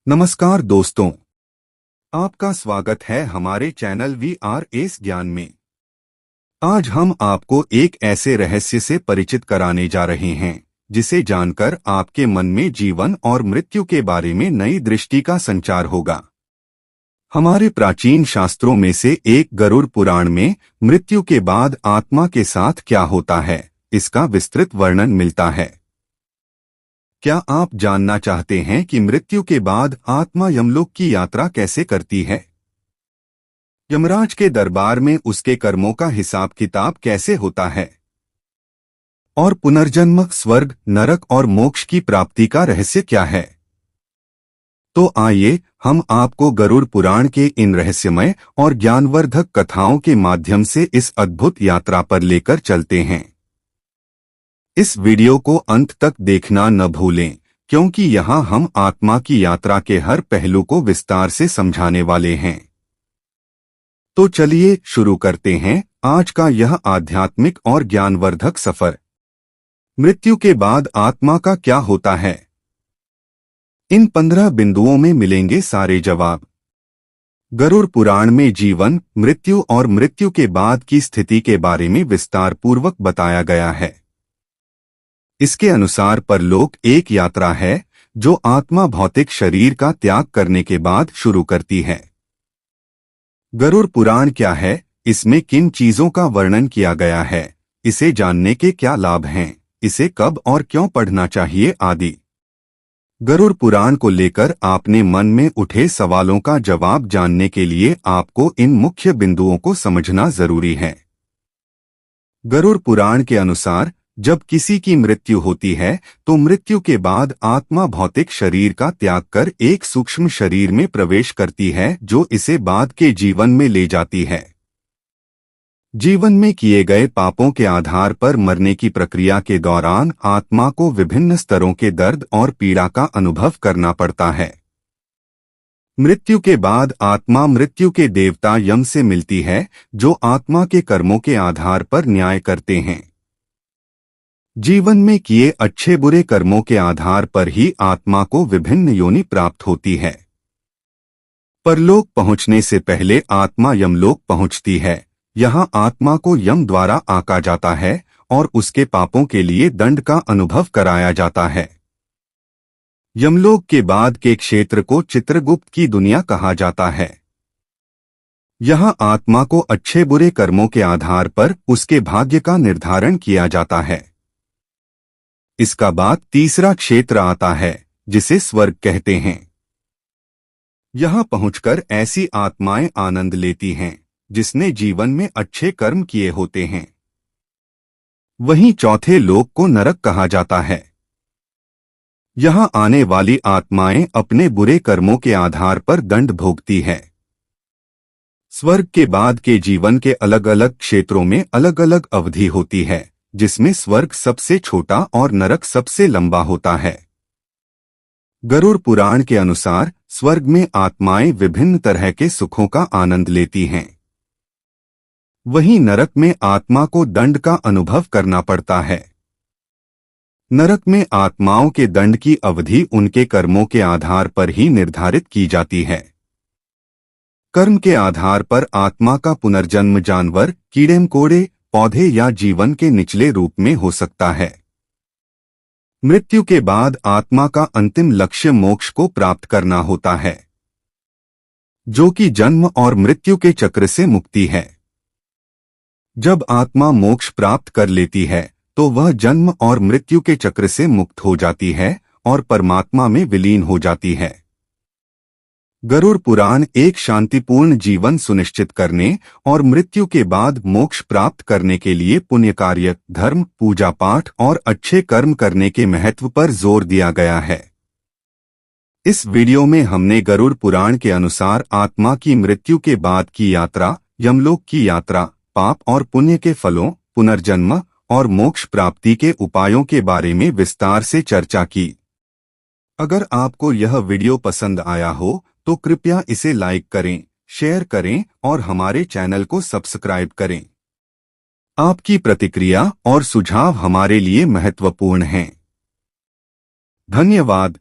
नमस्कार दोस्तों, आपका स्वागत है हमारे चैनल VRS ज्ञान में। आज हम आपको एक ऐसे रहस्य से परिचित कराने जा रहे हैं जिसे जानकर आपके मन में जीवन और मृत्यु के बारे में नई दृष्टि का संचार होगा। हमारे प्राचीन शास्त्रों में से एक गरुड़ पुराण में मृत्यु के बाद आत्मा के साथ क्या होता है, इसका विस्तृत वर्णन मिलता है। क्या आप जानना चाहते हैं कि मृत्यु के बाद आत्मा यमलोक की यात्रा कैसे करती है? यमराज के दरबार में उसके कर्मों का हिसाब किताब कैसे होता है? और पुनर्जन्म, स्वर्ग, नरक और मोक्ष की प्राप्ति का रहस्य क्या है? तो आइए हम आपको गरुड़ पुराण के इन रहस्यमय और ज्ञानवर्धक कथाओं के माध्यम से इस अद्भुत यात्रा पर लेकर चलते हैं। इस वीडियो को अंत तक देखना न भूलें, क्योंकि यहाँ हम आत्मा की यात्रा के हर पहलू को विस्तार से समझाने वाले हैं। तो चलिए शुरू करते हैं आज का यह आध्यात्मिक और ज्ञानवर्धक सफर। मृत्यु के बाद आत्मा का क्या होता है? इन 15 बिंदुओं में मिलेंगे सारे जवाब। गरुड़ पुराण में जीवन, मृत्यु और मृत्यु के बाद की स्थिति के बारे में विस्तार पूर्वक बताया गया है। इसके अनुसार परलोक एक यात्रा है जो आत्मा भौतिक शरीर का त्याग करने के बाद शुरू करती है। गरुड़ पुराण क्या है, इसमें किन चीजों का वर्णन किया गया है, इसे जानने के क्या लाभ हैं, इसे कब और क्यों पढ़ना चाहिए आदि। गरुड़ पुराण को लेकर आपने मन में उठे सवालों का जवाब जानने के लिए आपको इन मुख्य बिंदुओं को समझना जरूरी है। गरुड़ पुराण के अनुसार जब किसी की मृत्यु होती है तो मृत्यु के बाद आत्मा भौतिक शरीर का त्याग कर एक सूक्ष्म शरीर में प्रवेश करती है जो इसे बाद के जीवन में ले जाती है। जीवन में किए गए पापों के आधार पर मरने की प्रक्रिया के दौरान आत्मा को विभिन्न स्तरों के दर्द और पीड़ा का अनुभव करना पड़ता है। मृत्यु के बाद आत्मा मृत्यु के देवता यम से मिलती है जो आत्मा के कर्मों के आधार पर न्याय करते हैं। जीवन में किए अच्छे बुरे कर्मों के आधार पर ही आत्मा को विभिन्न योनि प्राप्त होती है। परलोक पहुंचने से पहले आत्मा यमलोक पहुंचती है। यहाँ आत्मा को यम द्वारा आंका जाता है और उसके पापों के लिए दंड का अनुभव कराया जाता है। यमलोक के बाद के क्षेत्र को चित्रगुप्त की दुनिया कहा जाता है। यहाँ आत्मा को अच्छे बुरे कर्मों के आधार पर उसके भाग्य का निर्धारण किया जाता है। इसका बाद तीसरा क्षेत्र आता है जिसे स्वर्ग कहते हैं। यहाँ पहुंचकर ऐसी आत्माएं आनंद लेती हैं जिसने जीवन में अच्छे कर्म किए होते हैं। वहीं चौथे लोक को नरक कहा जाता है। यहाँ आने वाली आत्माएं अपने बुरे कर्मों के आधार पर दंड भोगती है। स्वर्ग के बाद के जीवन के अलग अलग क्षेत्रों में अलग अलग अवधि होती है, जिसमें स्वर्ग सबसे छोटा और नरक सबसे लंबा होता है। गरुड़ पुराण के अनुसार स्वर्ग में आत्माएं विभिन्न तरह के सुखों का आनंद लेती हैं। वहीं नरक में आत्मा को दंड का अनुभव करना पड़ता है। नरक में आत्माओं के दंड की अवधि उनके कर्मों के आधार पर ही निर्धारित की जाती है। कर्म के आधार पर आत्मा का पुनर्जन्म जानवर, कीड़े मकोड़े, पौधे या जीवन के निचले रूप में हो सकता है। मृत्यु के बाद आत्मा का अंतिम लक्ष्य मोक्ष को प्राप्त करना होता है, जो कि जन्म और मृत्यु के चक्र से मुक्ति है। जब आत्मा मोक्ष प्राप्त कर लेती है तो वह जन्म और मृत्यु के चक्र से मुक्त हो जाती है और परमात्मा में विलीन हो जाती है। गरुड़ पुराण एक शांतिपूर्ण जीवन सुनिश्चित करने और मृत्यु के बाद मोक्ष प्राप्त करने के लिए पुण्य कार्य, धर्म, पूजा पाठ और अच्छे कर्म करने के महत्व पर जोर दिया गया है। इस वीडियो में हमने गरुड़ पुराण के अनुसार आत्मा की मृत्यु के बाद की यात्रा, यमलोक की यात्रा, पाप और पुण्य के फलों, पुनर्जन्म और मोक्ष प्राप्ति के उपायों के बारे में विस्तार से चर्चा की। अगर आपको यह वीडियो पसंद आया हो तो कृपया इसे लाइक करें, शेयर करें और हमारे चैनल को सब्सक्राइब करें। आपकी प्रतिक्रिया और सुझाव हमारे लिए महत्वपूर्ण हैं। धन्यवाद।